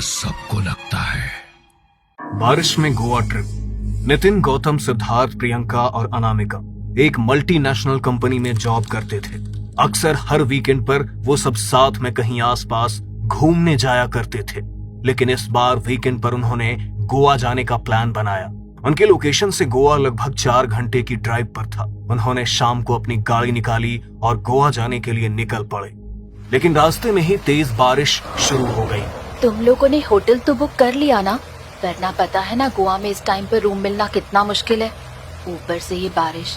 सबको लगता है। बारिश में गोवा ट्रिप। नितिन, गौतम, सिद्धार्थ, प्रियंका और अनामिका एक मल्टीनेशनल कंपनी में जॉब करते थे। अक्सर हर वीकेंड पर वो सब साथ में कहीं आसपास घूमने जाया करते थे, लेकिन इस बार वीकेंड पर उन्होंने गोवा जाने का प्लान बनाया। उनके लोकेशन से गोवा लगभग 4 घंटे की ड्राइव पर था। उन्होंने शाम को अपनी गाड़ी निकाली और गोवा जाने के लिए निकल पड़े, लेकिन रास्ते में ही तेज बारिश शुरू हो गई। तुम लोगों ने होटल तो बुक कर लिया ना? वरना पता है ना गोवा में इस टाइम पर रूम मिलना कितना मुश्किल है। ऊपर से ये बारिश,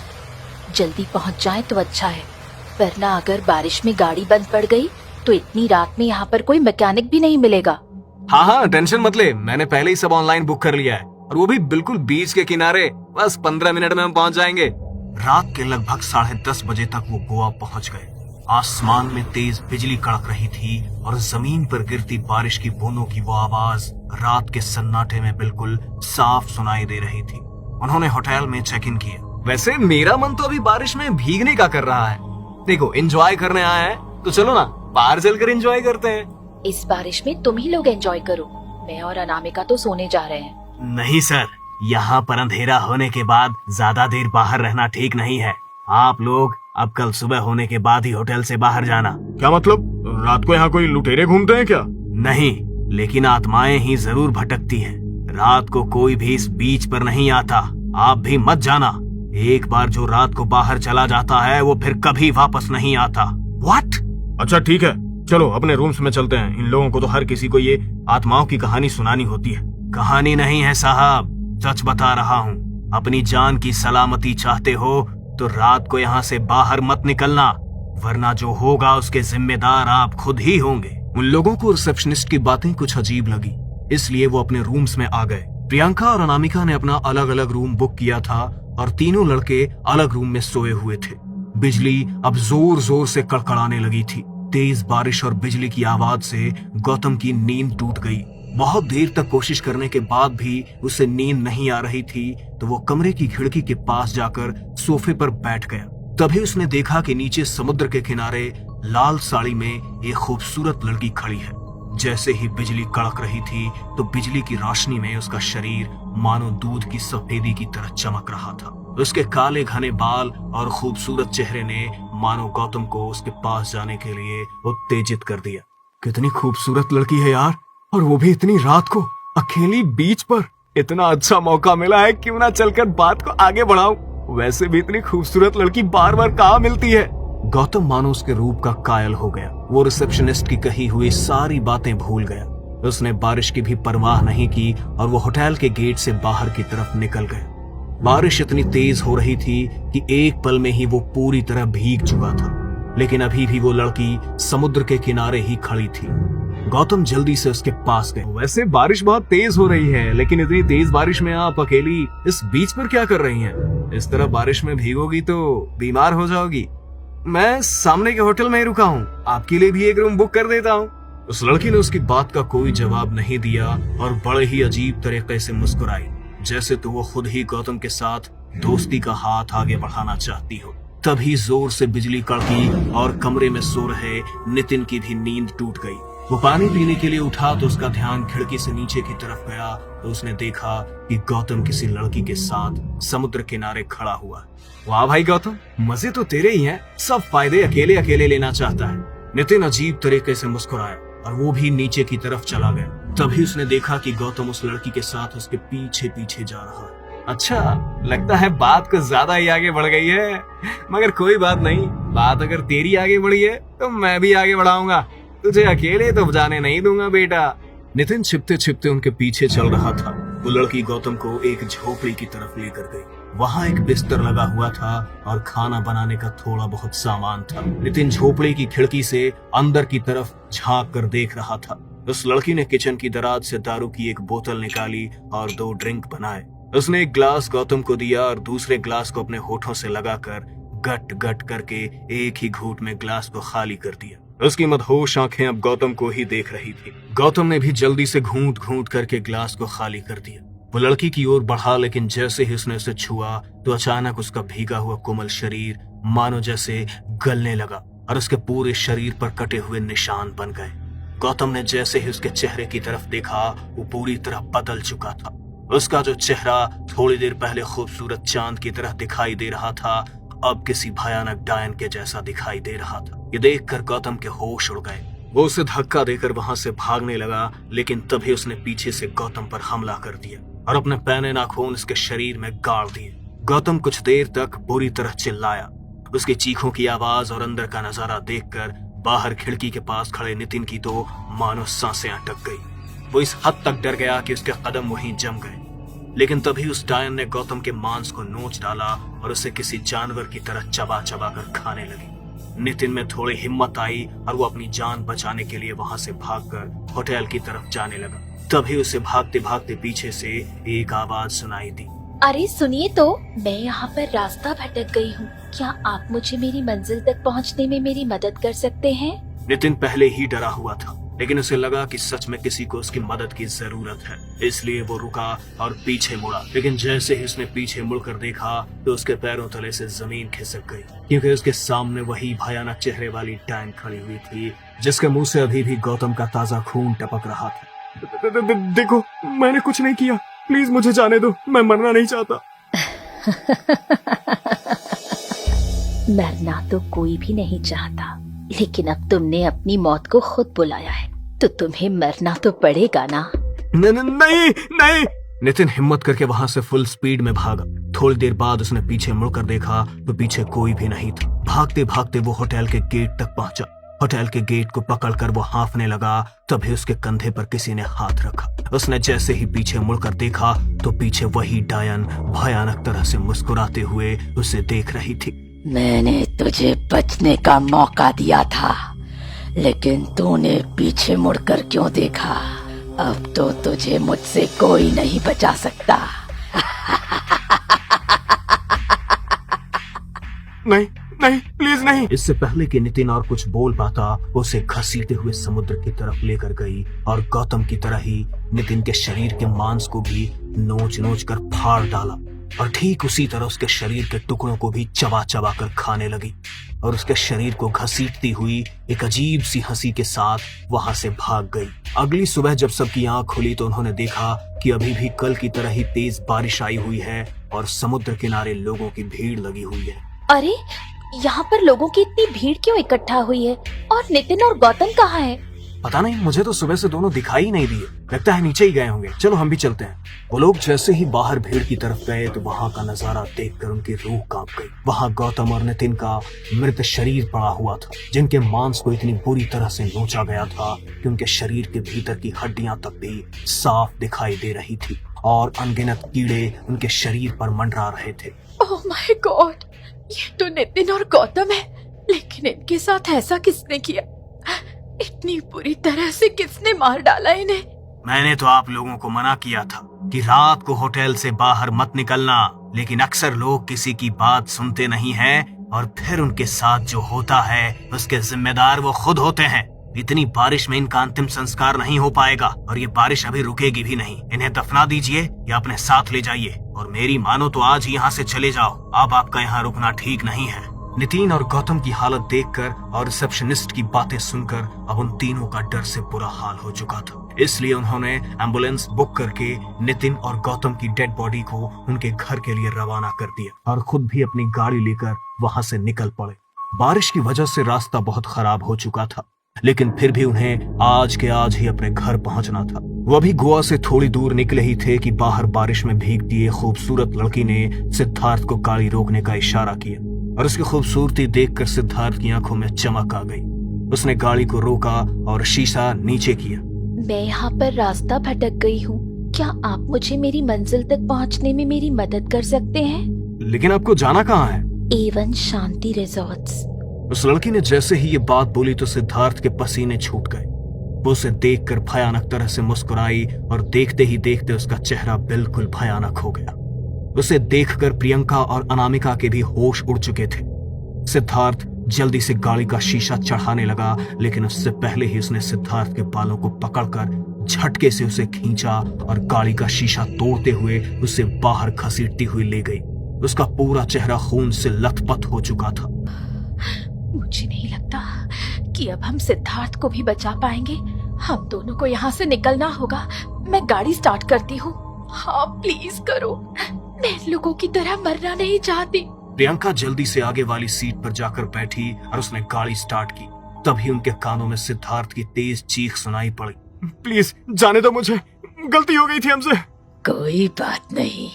जल्दी पहुंच जाए तो अच्छा है, वरना अगर बारिश में गाड़ी बंद पड़ गई तो इतनी रात में यहाँ पर कोई मैकेनिक भी नहीं मिलेगा। हाँ, टेंशन मत ले, मैंने पहले ही सब ऑनलाइन बुक कर लिया है, और वो भी बिल्कुल बीच के किनारे। बस 15 मिनट में हम पहुंच जाएंगे। रात के लगभग 10:30 बजे तक वो गोवा पहुंच गए। आसमान में तेज बिजली कड़क रही थी और जमीन पर गिरती बारिश की बूंदों की वो आवाज रात के सन्नाटे में बिल्कुल साफ सुनाई दे रही थी। उन्होंने होटल में चेक इन किया। वैसे मेरा मन तो अभी बारिश में भीगने का कर रहा है। देखो, एंजॉय करने आया है तो चलो ना, बाहर चलकर एंजॉय करते हैं। इस बारिश में तुम ही लोग एंजॉय करो, मैं और अनामिका तो सोने जा रहे हैं। नहीं सर, यहाँ पर अंधेरा होने के बाद ज्यादा देर बाहर रहना ठीक नहीं है। आप लोग अब कल सुबह होने के बाद ही होटल से बाहर जाना। क्या मतलब? रात को यहाँ कोई लुटेरे घूमते हैं क्या? नहीं, लेकिन आत्माएं ही जरूर भटकती हैं। रात को कोई भी इस बीच पर नहीं आता। आप भी मत जाना। एक बार जो रात को बाहर चला जाता है वो फिर कभी वापस नहीं आता। व्हाट? अच्छा ठीक है, चलो अपने रूम्स में चलते हैं। इन लोगों को तो हर किसी को ये आत्माओं की कहानी सुनानी होती है। कहानी नहीं है साहब, सच बता रहा हूँ। अपनी जान की सलामती चाहते हो तो रात को यहाँ से बाहर मत निकलना, वरना जो होगा उसके जिम्मेदार आप खुद ही होंगे। उन लोगों को रिसेप्शनिस्ट की बातें कुछ अजीब लगी, इसलिए वो अपने रूम्स में आ गए। प्रियंका और अनामिका ने अपना अलग अलग रूम बुक किया था और तीनों लड़के अलग रूम में सोए हुए थे। बिजली अब जोर जोर से कड़कड़ाने लगी थी। तेज बारिश और बिजली की आवाज से गौतम की नींद टूट गई। बहुत देर तक कोशिश करने के बाद भी उसे नींद नहीं आ रही थी, तो वो कमरे की खिड़की के पास जाकर सोफे पर बैठ गया। तभी उसने देखा कि नीचे समुद्र के किनारे लाल साड़ी में एक खूबसूरत लड़की खड़ी है। जैसे ही बिजली कड़क रही थी तो बिजली की रोशनी में उसका शरीर मानो दूध की सफेदी की तरह चमक रहा था। उसके काले घने बाल और खूबसूरत चेहरे ने मानो गौतम को उसके पास जाने के लिए उत्तेजित कर दिया। कितनी खूबसूरत लड़की है यार, और वो भी इतनी रात को अकेली बीच पर। इतना अच्छा मौका मिला है, क्यों ना चलकर बात को आगे बढ़ाऊं। वैसे भी इतनी खूबसूरत लड़की बार बार कहाँ मिलती है। गौतम मानो उसके रूप का कायल हो गया। वो रिसेप्शनिस्ट की कही हुई सारी बातें भूल गया। उसने बारिश की भी परवाह नहीं की और वो होटल के गेट से बाहर की तरफ निकल गया। बारिश इतनी तेज हो रही थी कि एक पल में ही वो पूरी तरह भीग चुका था, लेकिन अभी भी वो लड़की समुद्र के किनारे ही खड़ी थी। गौतम जल्दी से उसके पास गए। वैसे बारिश बहुत तेज हो रही है, लेकिन इतनी तेज बारिश में आप अकेली इस बीच पर क्या कर रही हैं? इस तरह बारिश में भीगोगी तो बीमार हो जाओगी। मैं सामने के होटल में ही रुका हूँ, आपके लिए भी एक रूम बुक कर देता हूँ। उस लड़की ने उसकी बात का कोई जवाब नहीं दिया और बड़े ही अजीब तरीके से मुस्कुराई, जैसे तो वो खुद ही गौतम के साथ दोस्ती का हाथ आगे बढ़ाना चाहती हो। तभी जोर से बिजली कड़की और कमरे में सो रहे नितिन की भी नींद टूट गई। वो पानी पीने के लिए उठा तो उसका ध्यान खिड़की से नीचे की तरफ गया तो उसने देखा कि गौतम किसी लड़की के साथ समुद्र किनारे खड़ा हुआ। वाह भाई गौतम, मजे तो तेरे ही हैं, सब फायदे अकेले अकेले लेना चाहता है। नितिन अजीब तरीके से मुस्कुराया और वो भी नीचे की तरफ चला गया। तभी उसने देखा कि गौतम उस लड़की के साथ उसके पीछे पीछे जा रहा है। अच्छा, लगता है बात कुछ ज्यादा ही आगे बढ़ गई है, मगर कोई बात नहीं। बात अगर तेरी आगे बढ़ी है तो मैं भी आगे बढ़ाऊंगा। तुझे अकेले तो जाने नहीं दूंगा बेटा। नितिन छिपते छिपते उनके पीछे चल रहा था। वो लड़की गौतम को एक झोपड़ी की तरफ लेकर गई। वहाँ एक बिस्तर लगा हुआ था और खाना बनाने का थोड़ा बहुत सामान था। नितिन झोपड़ी की खिड़की से अंदर की तरफ झांक कर देख रहा था। उस लड़की ने किचन की दराज से दारू की एक बोतल निकाली और 2 ड्रिंक बनाए। उसने एक ग्लास गौतम को दिया और दूसरे ग्लास को अपने होठों से लगाकर गट गट करके एक ही घूंट में ग्लास को खाली कर दिया। उसकी मदहोश आंखें अब गौतम को ही देख रही थी। गौतम ने भी जल्दी से घूंट घूंट करके ग्लास को खाली कर दिया। वो लड़की की ओर बढ़ा, लेकिन जैसे ही उसने उसे छुआ तो अचानक उसका भीगा हुआ कोमल शरीर मानो जैसे गलने लगा और उसके पूरे शरीर पर कटे हुए निशान बन गए। गौतम ने जैसे ही उसके चेहरे की तरफ देखा वो पूरी तरह बदल चुका था। उसका जो चेहरा थोड़ी देर पहले खूबसूरत चांद की तरह दिखाई दे रहा था अब किसी भयानक डायन के जैसा दिखाई दे रहा था। ये देखकर गौतम के होश उड़ गए। वो उसे धक्का देकर वहां से भागने लगा, लेकिन तभी उसने पीछे से गौतम पर हमला कर दिया और अपने पैने नाखून उसके शरीर में गाड़ दिए। गौतम कुछ देर तक बुरी तरह चिल्लाया। उसकी चीखों की आवाज और अंदर का नजारा देखकर बाहर खिड़की के पास खड़े नितिन की तो मानो सांसें अटक गई। वो इस हद तक डर गया कि उसके कदम वहीं जम गए। लेकिन तभी उस डायन ने गौतम के मांस को नोच डाला और उसे किसी जानवर की तरह चबा चबा कर खाने लगी। नितिन में थोड़ी हिम्मत आई और वो अपनी जान बचाने के लिए वहां से भागकर होटल की तरफ जाने लगा। तभी उसे भागते भागते पीछे से एक आवाज सुनाई दी। अरे सुनिए तो, मैं यहाँ पर रास्ता भटक गई हूँ। क्या आप मुझे मेरी मंजिल तक पहुँचने में मेरी मदद कर सकते हैं? नितिन पहले ही डरा हुआ था, लेकिन उसे लगा कि सच में किसी को उसकी मदद की जरूरत है, इसलिए वो रुका और पीछे मुड़ा। लेकिन जैसे ही उसने पीछे मुड़कर देखा तो उसके पैरों तले से जमीन खिसक गई, क्योंकि उसके सामने वही भयानक चेहरे वाली डायन खड़ी हुई थी, जिसके मुंह से अभी भी गौतम का ताजा खून टपक रहा था। देखो, मैंने कुछ नहीं किया, प्लीज मुझे जाने दो, मैं मरना नहीं चाहता। मरना तो कोई भी नहीं चाहता, लेकिन अब तुमने अपनी मौत को खुद बुलाया है तो तुम्हें मरना तो पड़ेगा ना। नहीं नहीं। नितिन हिम्मत करके वहां से फुल स्पीड में भागा। थोड़ी देर बाद उसने पीछे मुड़कर देखा तो पीछे कोई भी नहीं था। भागते भागते वो होटल के गेट तक पहुंचा। होटल के गेट को पकड़कर वो हाँफने लगा। तभी उसके कंधे पर किसी ने हाथ रखा। उसने जैसे ही पीछे मुड़कर देखा तो पीछे वही डायन भयानक तरह से मुस्कुराते हुए उसे देख रही थी। मैंने तुझे बचने का मौका दिया था, लेकिन तूने पीछे मुड़कर क्यों देखा? अब तो तुझे मुझसे कोई नहीं बचा सकता। नहीं नहीं, प्लीज नहीं। इससे पहले कि नितिन और कुछ बोल पाता, उसे घसीटते हुए समुद्र की तरफ लेकर गई और गौतम की तरह ही नितिन के शरीर के मांस को भी नोच नोच कर फाड़ डाला और ठीक उसी तरह उसके शरीर के टुकड़ों को भी चबा चबा कर खाने लगी और उसके शरीर को घसीटती हुई एक अजीब सी हंसी के साथ वहां से भाग गई। अगली सुबह जब सबकी आंख खुली तो उन्होंने देखा कि अभी भी कल की तरह ही तेज बारिश आई हुई है और समुद्र किनारे लोगों की भीड़ लगी हुई है। अरे यहाँ पर लोगों की इतनी भीड़ क्यों इकट्ठा हुई है? और नितिन और गौतम कहाँ है? पता नहीं, मुझे तो सुबह से दोनों दिखाई नहीं दिए। लगता है नीचे ही गए होंगे। चलो हम भी चलते हैं। वो लोग जैसे ही बाहर भीड़ की तरफ गए तो वहां का नजारा देखकर उनकी रूह कांप गई। वहां गौतम और नितिन का मृत शरीर पड़ा हुआ था, जिनके मांस को इतनी बुरी तरह से नोचा गया था कि उनके शरीर के भीतर की हड्डियां तक भी साफ दिखाई दे रही थी और अनगिनत कीड़े उनके शरीर पर मंडरा रहे थे। ओह माय गॉड, ये तो नितिन और गौतम है, लेकिन इनके साथ ऐसा किसने किया? इतनी बुरी तरह से किसने मार डाला इन्हें? मैंने तो आप लोगों को मना किया था कि रात को होटल से बाहर मत निकलना, लेकिन अक्सर लोग किसी की बात सुनते नहीं हैं और फिर उनके साथ जो होता है उसके जिम्मेदार वो खुद होते हैं। इतनी बारिश में इनका अंतिम संस्कार नहीं हो पाएगा और ये बारिश अभी रुकेगी भी नहीं। इन्हें दफना दीजिए या अपने साथ ले जाइए और मेरी मानो तो आज ही यहाँ से चले जाओ। अब आपका यहाँ रुकना ठीक नहीं है। नितिन और गौतम की हालत देखकर और रिसेप्शनिस्ट की बातें सुनकर अब उन तीनों का डर से बुरा हाल हो चुका था। इसलिए उन्होंने एम्बुलेंस बुक करके नितिन और गौतम की डेड बॉडी को उनके घर के लिए रवाना कर दिया और खुद भी अपनी गाड़ी लेकर वहां से निकल पड़े। बारिश की वजह से रास्ता बहुत खराब हो चुका था, लेकिन फिर भी उन्हें आज के आज ही अपने घर पहुंचना था। वो अभी गोवा से थोड़ी दूर निकले ही थे कि बाहर बारिश में भीगती एक खूबसूरत लड़की ने सिद्धार्थ को गाड़ी रोकने का इशारा किया और उसकी खूबसूरती देखकर सिद्धार्थ की आंखों में चमक आ गई। उसने गाड़ी को रोका और शीशा नीचे किया। मैं यहाँ पर रास्ता भटक गई हूँ, क्या आप मुझे मेरी मंजिल तक पहुँचने में मेरी मदद कर सकते हैं? लेकिन आपको जाना कहाँ है? A1 शांति रिजॉर्ट्स। उस लड़की ने जैसे ही ये बात बोली तो सिद्धार्थ के पसीने छूट गए। वो उसे देखकर भयानक तरह से मुस्कुराई और देखते ही देखते उसका चेहरा बिल्कुल भयानक हो गया। उसे देखकर प्रियंका और अनामिका के भी होश उड़ चुके थे। सिद्धार्थ जल्दी से गाड़ी का शीशा चढ़ाने लगा, लेकिन उससे पहले ही उसने सिद्धार्थ के बालों को पकड़कर झटके से उसे खींचा और गाड़ी का शीशा तोड़ते हुए उसे बाहर घसीटती हुई ले गई। उसका पूरा चेहरा खून से लथपथ हो चुका था। मुझे नहीं लगता कि अब हम सिद्धार्थ को भी बचा पाएंगे हम दोनों को यहाँ से निकलना होगा। मैं गाड़ी स्टार्ट करती हूँ। हाँ प्लीज करो, मैं लोगों की तरह मरना नहीं चाहती। प्रियंका जल्दी से आगे वाली सीट पर जाकर बैठी और उसने गाड़ी स्टार्ट की। तभी उनके कानों में सिद्धार्थ की तेज चीख सुनाई पड़ी। प्लीज जाने दो मुझे, गलती हो गई थी हमसे। कोई बात नहीं,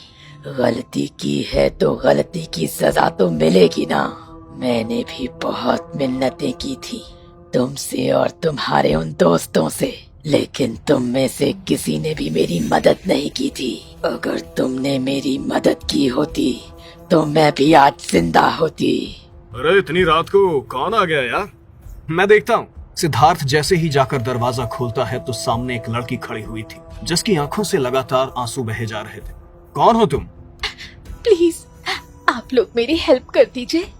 गलती की है तो गलती की सजा तो मिलेगी ना। मैंने भी बहुत मिन्नतें की थी तुमसे और तुम्हारे उन दोस्तों से, लेकिन तुम में से किसी ने भी मेरी मदद नहीं की थी। अगर तुमने मेरी मदद की होती तो मैं भी आज जिंदा होती। अरे इतनी रात को कौन आ गया यार? मैं देखता हूँ। सिद्धार्थ जैसे ही जाकर दरवाजा खोलता है तो सामने एक लड़की खड़ी हुई थी जिसकी आंखों से लगातार आंसू बहे जा रहे थे। कौन हो तुम? प्लीज आप लोग मेरी हेल्प कर दीजिए।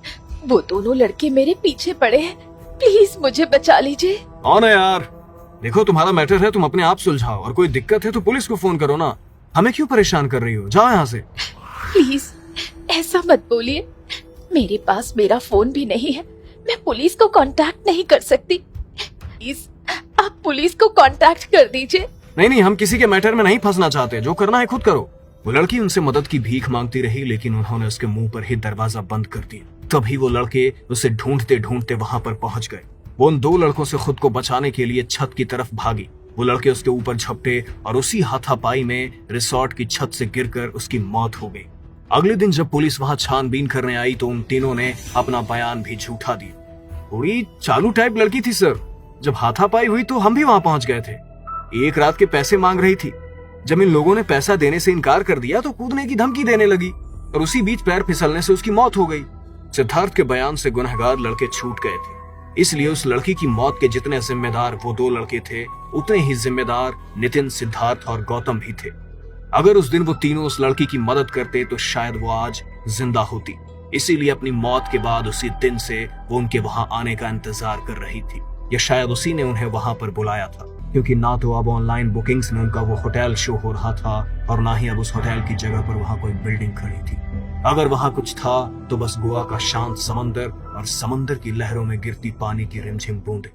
वो दोनों लड़के मेरे पीछे पड़े हैं, प्लीज मुझे बचा लीजिए। कौन है यार? देखो तुम्हारा मैटर है, तुम अपने आप सुलझाओ, और कोई दिक्कत है तो पुलिस को फोन करो ना। हमें क्यों परेशान कर रही हो? जाओ यहाँ से। प्लीज ऐसा मत बोलिए, मेरे पास मेरा फोन भी नहीं है, मैं पुलिस को कांटेक्ट नहीं कर सकती। प्लीज आप पुलिस को कांटेक्ट कर दीजिए। नहीं, हम किसी के मैटर में नहीं फंसना चाहते, जो करना है खुद करो। वो लड़की उनसे मदद की भीख मांगती रही, लेकिन उन्होंने उसके मुंह पर ही दरवाजा बंद कर दिया। तभी वो लड़के उसे ढूंढते ढूंढते वहां पर पहुंच गए। वो उन दो लड़कों से खुद को बचाने के लिए छत की तरफ भागी। वो लड़के उसके ऊपर झपटे और उसी हाथापाई में रिसोर्ट की छत से गिरकर उसकी मौत हो गई। अगले दिन जब पुलिस वहां छानबीन करने आई तो उन तीनों ने अपना बयान भी झूठा दिया। थोड़ी चालू टाइप लड़की थी सर। जब हाथापाई हुई तो हम भी वहां पहुंच गए थे। एक रात के पैसे मांग रही थी। जब इन लोगों ने पैसा देने से इनकार कर दिया तो कूदने की धमकी देने लगी और उसी बीच पैर फिसलने से उसकी मौत हो गई। सिद्धार्थ के बयान से गुनहगार लड़के छूट गए थे, इसलिए उस लड़की की मौत के जितने जिम्मेदार वो दो लड़के थे, उतने ही जिम्मेदार नितिन, सिद्धार्थ और गौतम भी थे। अगर उस दिन वो तीनों उस लड़की की मदद करते तो शायद वो आज जिंदा होती। इसीलिए अपनी मौत के बाद उसी दिन से वो उनके वहां आने का इंतजार कर रही थी, या शायद उसी ने उन्हें वहां पर बुलाया था, क्योंकि ना तो अब ऑनलाइन बुकिंग्स में उनका वो होटल शो हो रहा था और ना ही अब उस होटल की जगह पर वहां कोई बिल्डिंग खड़ी थी। अगर वहां कुछ था तो बस गोवा का शांत समंदर और समंदर की लहरों में गिरती पानी की रिमझिम बूंदें।